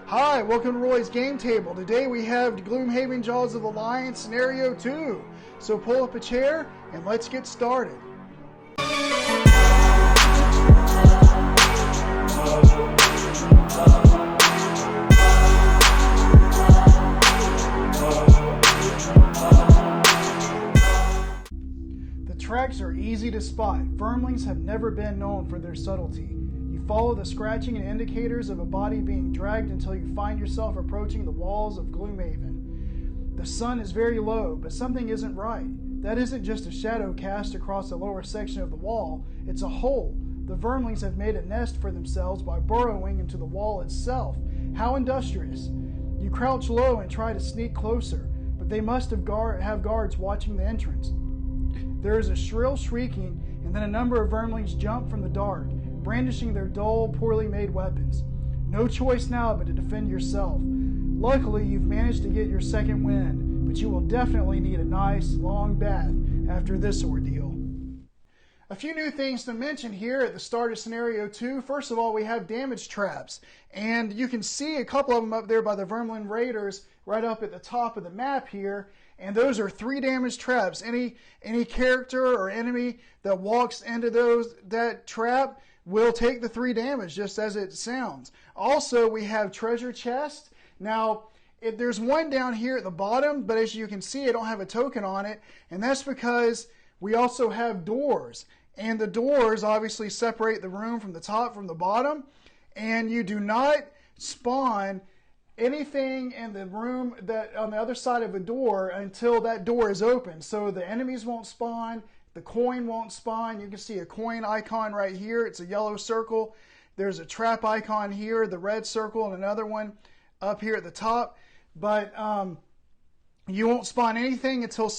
Hi, welcome to Roy's Game Table. Today we have Gloomhaven Jaws of the Lion Scenario 2. So pull up a chair and let's get started. The tracks are easy to spot. Vermlings have never been known for their subtlety. You follow the scratching and indicators of a body being dragged until you find yourself approaching the walls of Gloomhaven. The sun is very low, but something isn't right. That isn't just a shadow cast across the lower section of the wall, it's a hole. The Vermlings have made a nest for themselves by burrowing into the wall itself. How industrious. You crouch low and try to sneak closer, but they must have guards watching the entrance. There is a shrill shrieking, and then a number of Vermlings jump from the dark, brandishing their dull, poorly made weapons. No choice now but to defend yourself. Luckily, you've managed to get your second wind, but you will definitely need a nice, long bath after this ordeal. A few new things to mention here at the start of Scenario 2. First of all, we have damage traps, and you can see a couple of them up there by the Vermling Raiders right up at the top of the map here, and those are 3 damage traps. Any character or enemy that walks into that trap will take the 3 damage, just as it sounds. Also, we have treasure chests. Now, there's one down here at the bottom, but as you can see, I don't have a token on it, and that's because we also have doors. And the doors obviously separate the room from the top from the bottom, and you do not spawn anything in the room that on the other side of a door until that door is open. So the enemies won't spawn, the coin won't spawn. You can see a coin icon right here. It's a yellow circle. There's a trap icon here, the red circle, and another one up here at the top. But you won't spawn anything until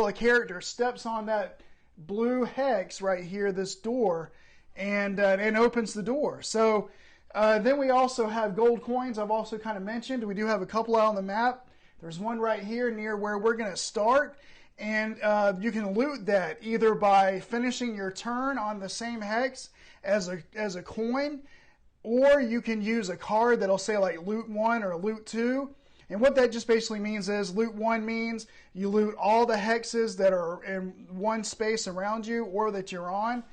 a character steps on that blue hex right here, this door, and opens the door. So then we also have gold coins. I've also kind of mentioned we do have a couple out on the map. There's one right here near where we're going to start, and you can loot that either by finishing your turn on the same hex as a coin, or you can use a card that'll say like loot 1 or loot 2. And what that just basically means is loot 1 means you loot all the hexes that are in one space around you or that you're on.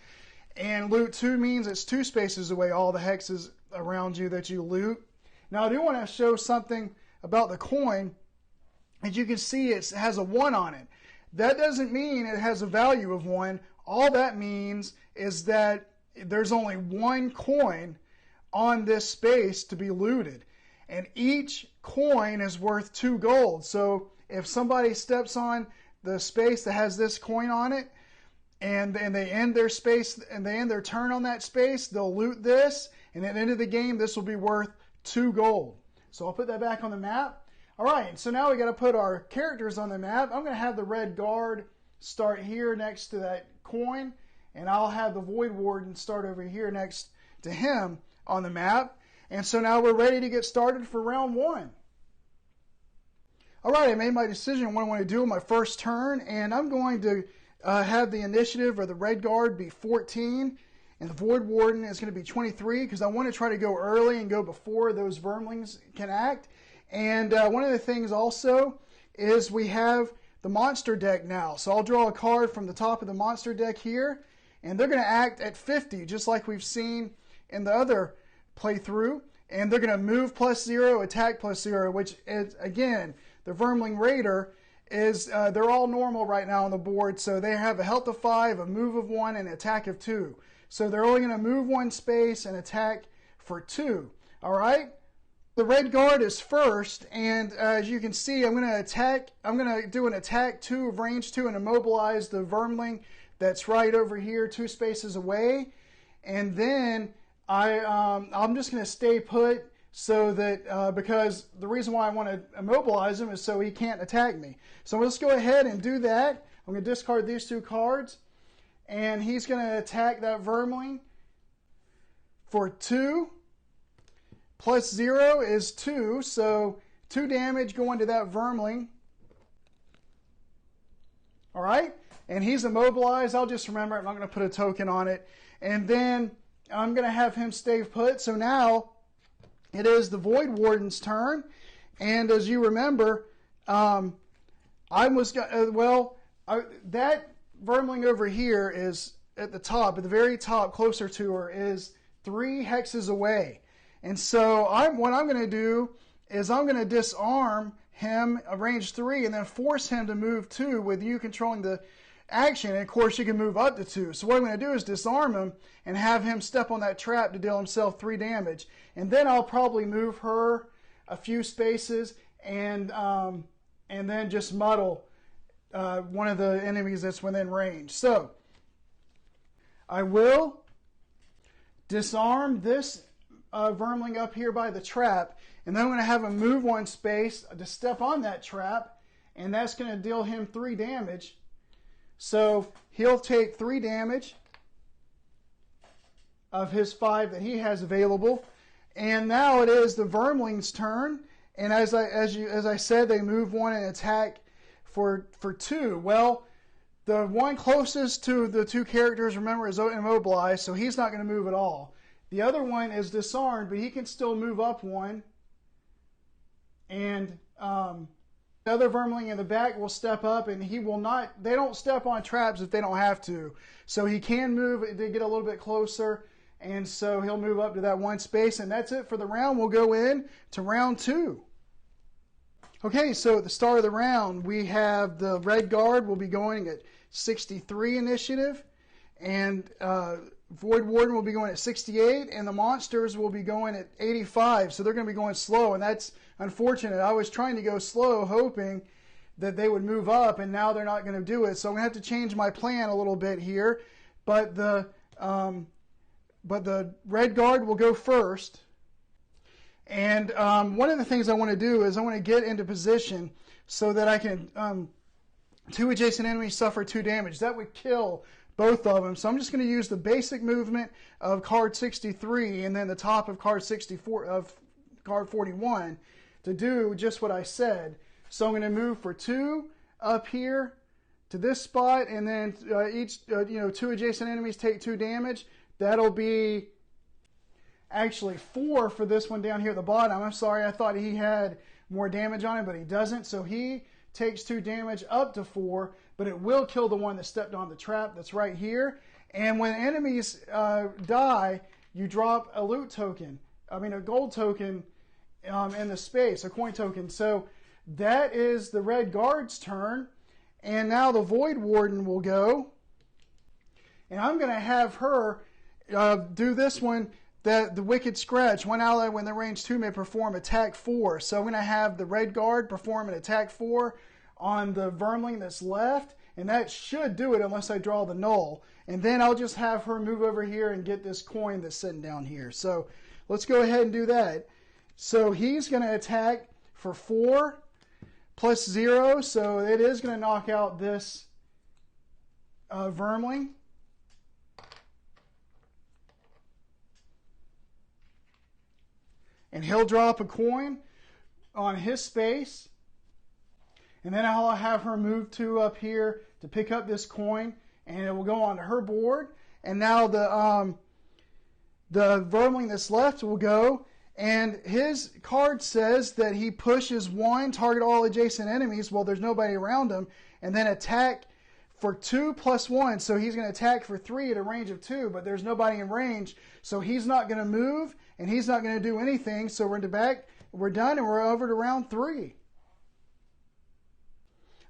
And loot 2 means it's 2 spaces away, all the hexes around you that you loot. Now I do want to show something about the coin. As you can see, it has a 1 on it. That doesn't mean it has a value of 1. All that means is that there's only 1 coin on this space to be looted. And each coin is worth 2 gold. So if somebody steps on the space that has this coin on it, and they end their space and they end their turn on that space, they'll loot this, and at the end of the game, this will be worth 2 gold. So I'll put that back on the map. All right, so now we got to put our characters on the map. I'm going to have the Red Guard start here next to that coin, and I'll have the Voidwarden start over here next to him on the map. And so now we're ready to get started for round 1. All right, I made my decision on what I want to do on my first turn, and I'm going to have the initiative or the Red Guard be 14, and the Voidwarden is going to be 23 because I want to try to go early and go before those Vermlings can act. And one of the things also is we have the monster deck now. So I'll draw a card from the top of the monster deck here, and they're going to act at 50 just like we've seen in the other playthrough, and they're going to move +0, attack +0, which is, again, the Vermling Raider is, they're all normal right now on the board, so they have a health of 5, a move of 1, and an attack of 2. So they're only going to move 1 space and attack for 2. All right? The Red Guard is first, and as you can see, I'm going to do an attack 2 of range 2 and immobilize the Vermling that's right over here, 2 spaces away, and then I'm just going to stay put so that because the reason why I want to immobilize him is so he can't attack me. So let's go ahead and do that. I'm going to discard these 2 cards, and he's going to attack that Vermling for 2. +0 is 2, so 2 damage going to that Vermling. All right, and he's immobilized. I'll just remember it. I'm not going to put a token on it. And then I'm going to have him stay put. So now it is the Voidwarden's turn. And as you remember, that Vermling over here is at the top, at the very top, closer to her, is 3 hexes away. And so what I'm going to do is I'm going to disarm him, range 3, and then force him to move 2 with you controlling the action. And of course, you can move up to 2. So what I'm going to do is disarm him and have him step on that trap to deal himself 3 damage. And then I'll probably move her a few spaces and then just muddle one of the enemies that's within range. So I will disarm this Vermling up here by the trap, and then I'm going to have him move 1 space to step on that trap, and that's going to deal him 3 damage. So he'll take 3 damage of his 5 that he has available. And now it is the Vermling's turn, and as I said, they move 1 and attack for 2. Well, the one closest to the 2 characters, remember, is immobilized, so he's not going to move at all. The other one is disarmed, but he can still move up 1. And the other Vermling in the back will step up, and he will not. They don't step on traps if they don't have to. So he can move to get a little bit closer, and so he'll move up to that 1 space, and that's it for the round. We'll go in to round 2. Okay, so at the start of the round, we have the Red Guard will be going at 63 initiative, and Voidwarden will be going at 68, and the monsters will be going at 85, so they're going to be going slow, and that's unfortunate. I was trying to go slow, hoping that they would move up, and now they're not going to do it, so I'm going to have to change my plan a little bit here, but the Red Guard will go first, and one of the things I want to do is I want to get into position so that I can 2 adjacent enemies suffer 2 damage. That would kill both of them. So I'm just going to use the basic movement of card 63 and then the top of card 64 of card 41 to do just what I said. So I'm going to move for 2 up here to this spot, and then each 2 adjacent enemies take 2 damage. That'll be actually 4 for this one down here at the bottom. I'm sorry, I thought he had more damage on him, but he doesn't. So he takes 2 damage up to 4, but it will kill the one that stepped on the trap that's right here. And when enemies die, you drop a loot token. A gold token in the space, a coin token. So that is the Red Guard's turn. And now the Voidwarden will go. And I'm going to have her do this one, the Wicked Scratch. One ally when they're range 2 may perform attack 4. So I'm going to have the Red Guard perform an attack 4 on the Vermling that's left, and that should do it unless I draw the null. And then I'll just have her move over here and get this coin that's sitting down here. So let's go ahead and do that. So he's going to attack for 4 plus 0, so it is going to knock out this Vermling. And he'll drop a coin on his space. And then I'll have her move 2 up here to pick up this coin, and it will go onto her board. And now the Vermling that's left will go, and his card says that he pushes 1, target all adjacent enemies while there's nobody around him, and then attack for 2 plus 1. So he's going to attack for 3 at a range of 2, but there's nobody in range, so he's not going to move, and he's not going to do anything. So we're in the back, we're done, and we're over to round 3.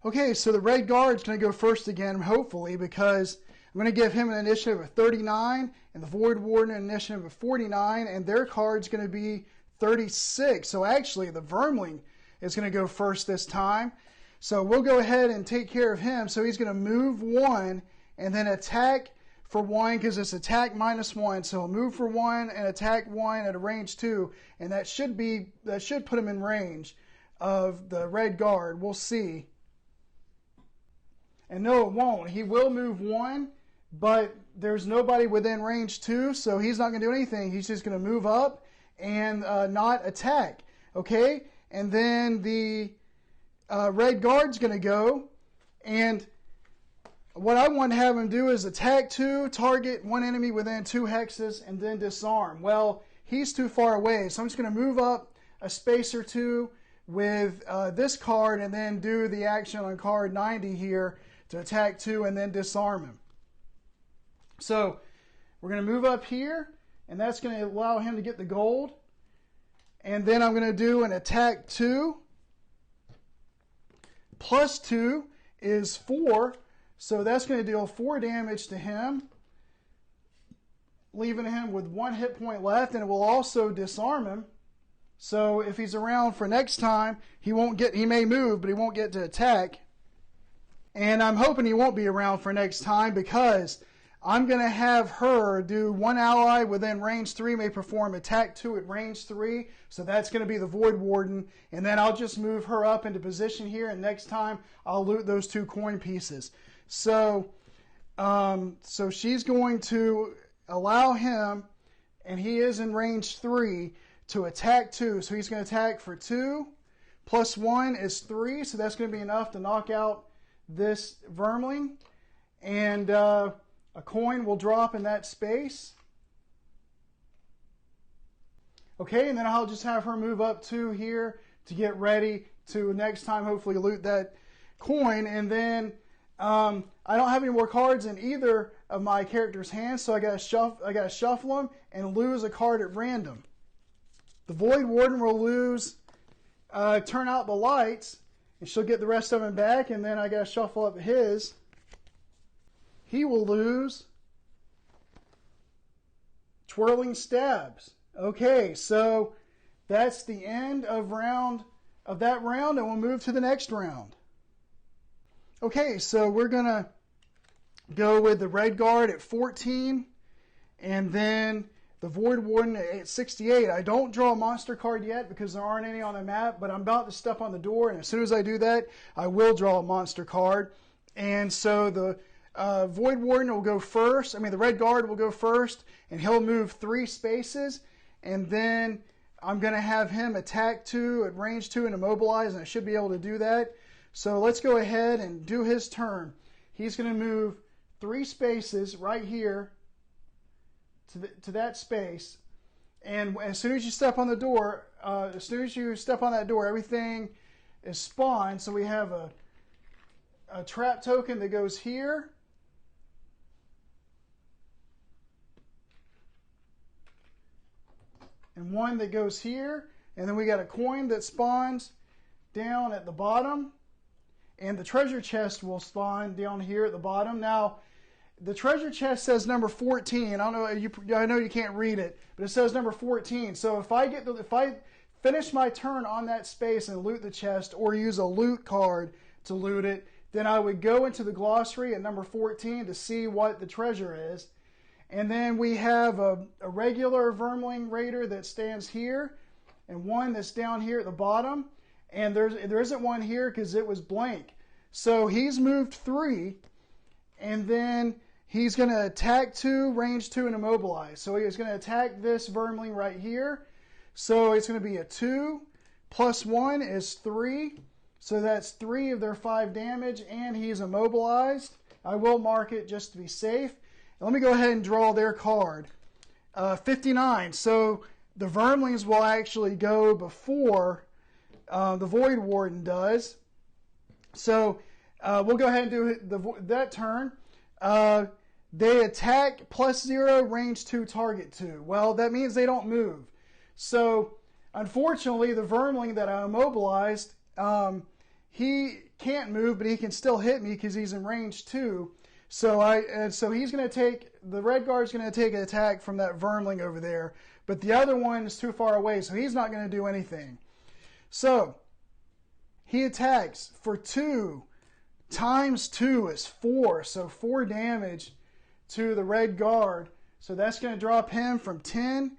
Okay, so the Red Guard's going to go first again, hopefully, because I'm going to give him an initiative of 39 and the Voidwarden an initiative of 49, and their card's going to be 36. So actually, the Vermling is going to go first this time. So we'll go ahead and take care of him. So he's going to move 1 and then attack for 1 because it's attack minus 1. So he'll move for 1 and attack 1 at a range 2, and that should put him in range of the Red Guard. We'll see. And no, it won't. He will move 1, but there's nobody within range 2, so he's not going to do anything. He's just going to move up and not attack. Okay? And then the Red Guard's going to go, and what I want to have him do is attack 2, target 1 enemy within 2 hexes, and then disarm. Well, he's too far away. So I'm just going to move up a space or two with this card and then do the action on card 90 here to attack 2 and then disarm him. So we're going to move up here, and that's going to allow him to get the gold. And then I'm going to do an attack 2. Plus 2 is 4, so that's going to deal 4 damage to him, leaving him with 1 hit point left, and it will also disarm him. So if he's around for next time, he may move, but he won't get to attack. And I'm hoping he won't be around for next time, because I'm going to have her do 1 ally within range 3 may perform attack 2 at range 3. So that's going to be the Voidwarden. And then I'll just move her up into position here. And next time I'll loot those 2 coin pieces. So she's going to allow him, and he is in range 3, to attack 2. So he's going to attack for 2. Plus 1 is 3. So that's going to be enough to knock out this Vermling. And a coin will drop in that space. Okay, and then I'll just have her move up 2 here to get ready to next time hopefully loot that coin. And then I don't have any more cards in either of my characters' hands, so I gotta shuffle them and lose a card at random. The Voidwarden will lose Turn Out the Lights, and she'll get the rest of them back, and then I gotta shuffle up his. He will lose Twirling Stabs. Okay, so that's the end of that round, and we'll move to the next round. Okay, so we're going to go with the Red Guard at 14, and then the Voidwarden at 68. I don't draw a monster card yet because there aren't any on the map, but I'm about to step on the door, and as soon as I do that, I will draw a monster card. And so the Voidwarden will go first. The Red Guard will go first, and he'll move 3 spaces. And then I'm going to have him attack 2 at range 2 and immobilize, and I should be able to do that. So let's go ahead and do his turn. He's going to move 3 spaces right here to that space. And as soon as you step on the door, everything is spawned. So we have a trap token that goes here. And one that goes here, and then we got a coin that spawns down at the bottom, and the treasure chest will spawn down here at the bottom. Now, the treasure chest says number 14. I know you can't read it, but it says number 14. So if I finish my turn on that space and loot the chest, or use a loot card to loot it, then I would go into the glossary at number 14 to see what the treasure is. And then we have a regular Vermling Raider that stands here, and one that's down here at the bottom. And there isn't one here because it was blank. So he's moved 3, and then he's going to attack 2, range 2, and immobilize. So he's going to attack this Vermling right here. So it's going to be a 2 plus 1 is 3. So that's 3 of their 5 damage, and he's immobilized. I will mark it just to be safe. Let me go ahead and draw their card. 59. So the Vermlings will actually go before the Voidwarden does. So we'll go ahead and do that turn. They attack plus 0, range 2, target 2. Well, that means they don't move. So unfortunately, the Vermling that I immobilized, he can't move, but he can still hit me because he's in range 2. So he's going to take, the Red Guard's going to take an attack from that Vermling over there, but the other one is too far away, so he's not going to do anything. So he attacks for 2 times 2 is 4, so 4 damage to the Red Guard. So that's going to drop him from 10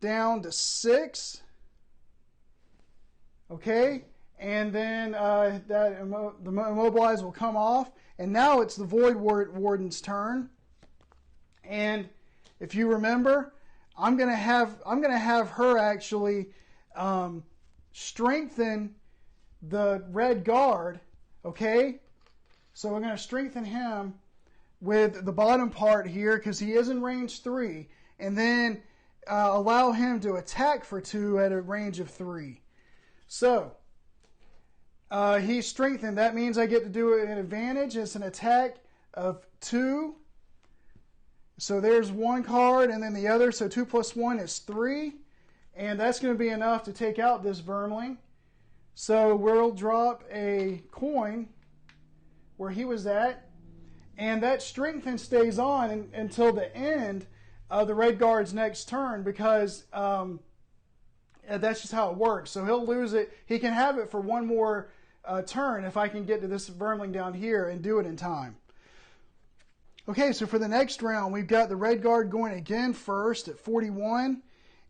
down to 6. Okay, and then the immobilize will come off. And now it's the Voidwarden's turn. And if you remember, I'm gonna have her actually strengthen the Red Guard. Okay, so we're gonna strengthen him with the bottom part here because he is in range 3. And then allow him to attack for 2 at a range of 3. So, he's strengthened. That means I get to do an advantage. It's an attack of 2. So there's one card and then the other. So 2 plus 1 is 3. And that's going to be enough to take out this Burling. So we'll drop a coin where he was at. And that strengthen stays on until the end of the Red Guard's next turn, because that's just how it works. So he'll lose it. He can have it for one more turn if I can get to this Burling down here and do it in time. Okay, so for the next round, we've got the Red Guard going again first at 41,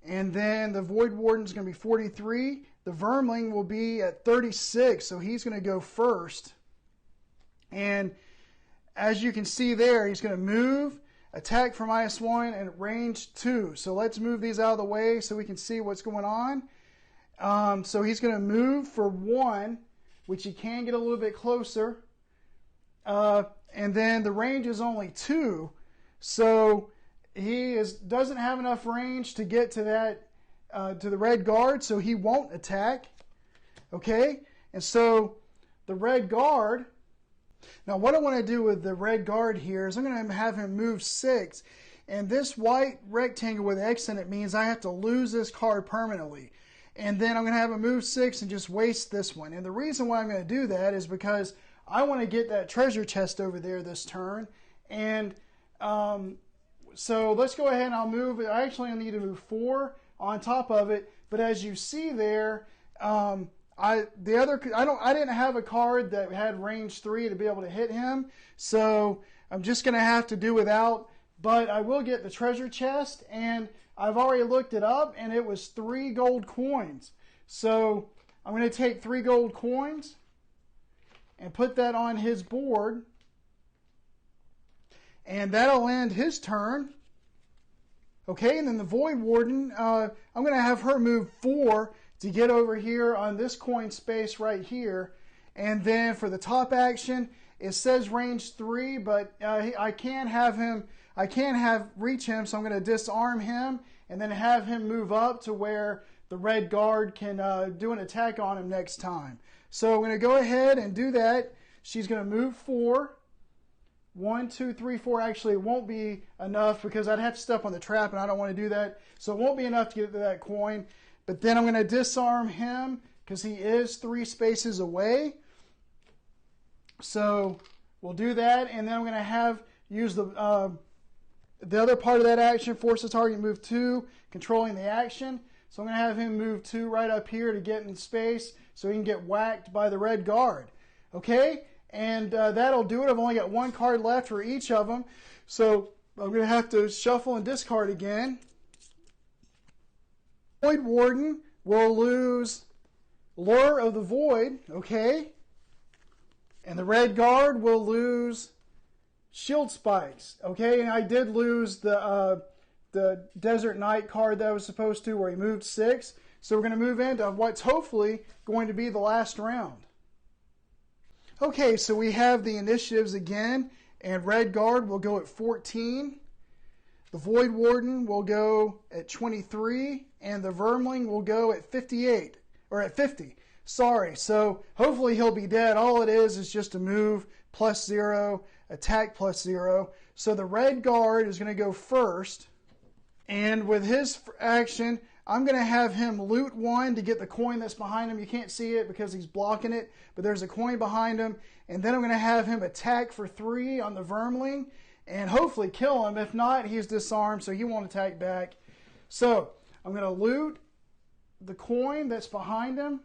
and then the Voidwarden is going to be 43. The Vermling will be at 36, so he's going to go first. And as you can see there, he's going to move, attack for -1, and range 2. So let's move these out of the way so we can see what's going on. So he's going to move for 1, which he can get a little bit closer. And then the range is only 2, so he doesn't have enough range to get to that to the Red Guard, so he won't attack. Okay, and so the Red Guard. Now, what I want to do with the Red Guard here is I'm going to have him move 6, and this white rectangle with X in it means I have to lose this card permanently. And then I'm going to have him move 6 and just waste this one. And the reason why I'm going to do that is because I want to get that treasure chest over there this turn. And so let's go ahead and I'll move it. I actually need to move 4 on top of it. But as you see there, I didn't have a card that had range 3 to be able to hit him. So I'm just going to have to do without. But I will get the treasure chest, and I've already looked it up, and it was 3 gold coins. So I'm going to take 3 gold coins and put that on his board, and that'll end his turn. Okay, and then the Voidwarden, I'm going to have her move 4 to get over here on this coin space right here. And then for the top action, it says range 3, but I can't reach him, so I'm going to disarm him and then have him move up to where the Red Guard can do an attack on him next time. So I'm going to go ahead and do that. She's going to move 4. 1, 2, 3, 4. Actually, it won't be enough because I'd have to step on the trap, and I don't want to do that. So it won't be enough to get to that coin. But then I'm going to disarm him because he is 3 spaces away. So we'll do that, and then I'm going to use the other part of that action, force the target move 2, controlling the action. So I'm going to have him move 2 right up here to get in space so he can get whacked by the Red Guard. Okay? And that'll do it. I've only got 1 card left for each of them. So I'm going to have to shuffle and discard again. Voidwarden will lose Lure of the Void. Okay? And the Red Guard will lose Shield Spikes. Okay? And I did lose the Desert Knight card that I was supposed to, where he moved 6. So we're going to move into what's hopefully going to be the last round. Okay, so we have the initiatives again, and Red Guard will go at 14. The Voidwarden will go at 23, and the Vermling will go at 58, or at 50. Sorry, so hopefully he'll be dead. All it is just a move +0, attack +0. So the Red Guard is going to go first, and with his action, I'm going to have him loot 1 to get the coin that's behind him. You can't see it because he's blocking it, but there's a coin behind him. And then I'm going to have him attack for 3 on the Vermling and hopefully kill him. If not, he's disarmed, so he won't attack back. So I'm going to loot the coin that's behind him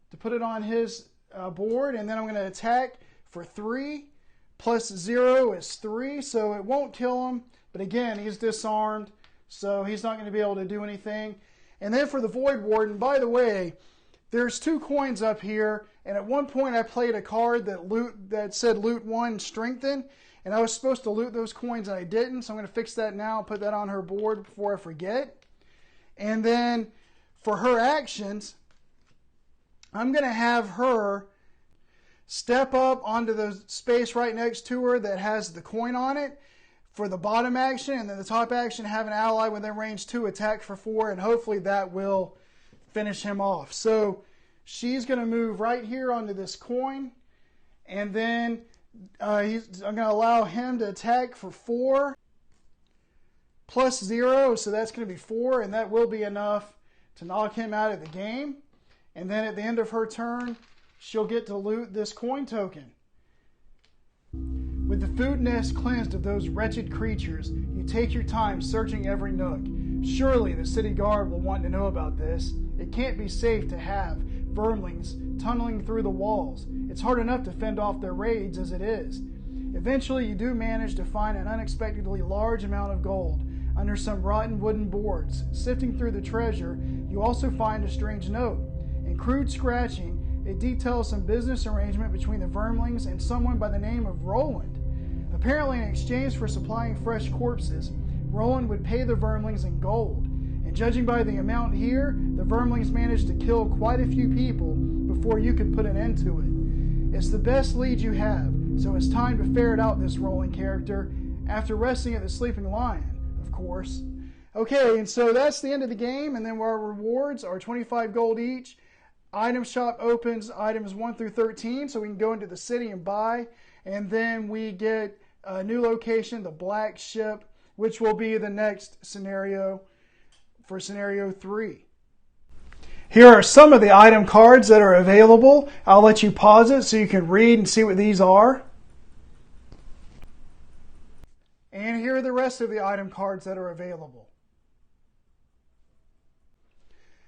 to put it on his board, and then I'm going to attack for 3. +0 is 3, so it won't kill him. But again, he's disarmed, so he's not going to be able to do anything. And then for the Voidwarden, by the way, there's 2 coins up here, and at one point I played a card that said loot 1 strengthen, and I was supposed to loot those coins and I didn't, so I'm going to fix that now and put that on her board before I forget. And then for her actions, I'm going to have her step up onto the space right next to her that has the coin on it for the bottom action, and then the top action, have an ally within range 2 attack for 4, and hopefully that will finish him off. So she's going to move right here onto this coin, and then I'm going to allow him to attack for 4 plus 0, so that's going to be 4, and that will be enough to knock him out of the game. And then at the end of her turn, she'll get to loot this coin token. With the food nest cleansed of those wretched creatures, you take your time searching every nook. Surely the city guard will want to know about this. It can't be safe to have vermlings tunneling through the walls. It's hard enough to fend off their raids as it is. Eventually you do manage to find an unexpectedly large amount of gold under some rotten wooden boards. Sifting through the treasure, you also find a strange note. In crude scratching, it details some business arrangement between the vermlings and someone by the name of Roland. Apparently, in exchange for supplying fresh corpses, Roland would pay the vermlings in gold. And judging by the amount here, the vermlings managed to kill quite a few people before you could put an end to it. It's the best lead you have, so it's time to ferret out this Roland character after resting at the Sleeping Lion, of course. Okay, and so that's the end of the game, and then our rewards are 25 gold each. Item shop opens items 1 through 13, so we can go into the city and buy. And then we get a new location, the Black Ship, which will be the next scenario for scenario 3. Here are some of the item cards that are available. I'll let you pause it so you can read and see what these are. And here are the rest of the item cards that are available.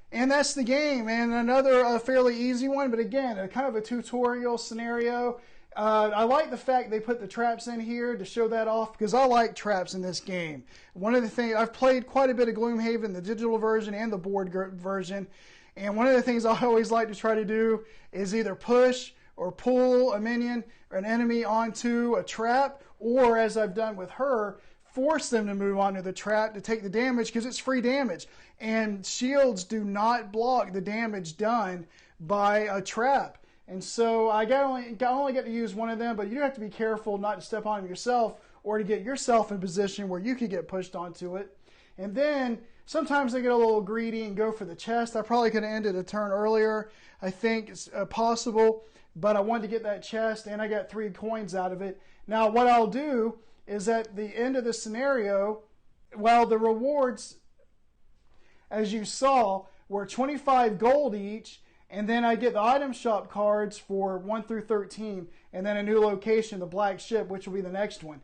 And that's the game, and another fairly easy one, but again, a kind of a tutorial scenario. I like the fact they put the traps in here to show that off, because I like traps in this game. One of the things, I've played quite a bit of Gloomhaven, the digital version and the board version, and one of the things I always like to try to do is either push or pull a minion or an enemy onto a trap, or as I've done with her, force them to move onto the trap to take the damage, because it's free damage. And shields do not block the damage done by a trap. And so I only get to use one of them, but you have to be careful not to step on them yourself or to get yourself in a position where you could get pushed onto it. And then sometimes they get a little greedy and go for the chest. I probably could have ended a turn earlier. I think it's possible, but I wanted to get that chest, and I got 3 coins out of it. Now what I'll do is at the end of the scenario, well, the rewards, as you saw, were 25 gold each, and then I get the item shop cards for 1 through 13, and then a new location, the Black Ship, which will be the next one.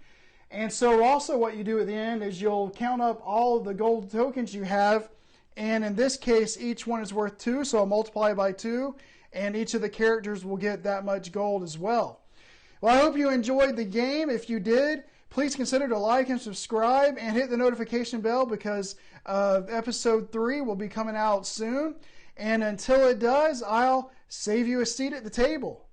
And so also what you do at the end is you'll count up all of the gold tokens you have, and in this case, each one is worth 2, so I'll multiply by 2, and each of the characters will get that much gold as well. Well, I hope you enjoyed the game. If you did, please consider to like and subscribe and hit the notification bell, because episode 3 will be coming out soon. And until it does, I'll save you a seat at the table.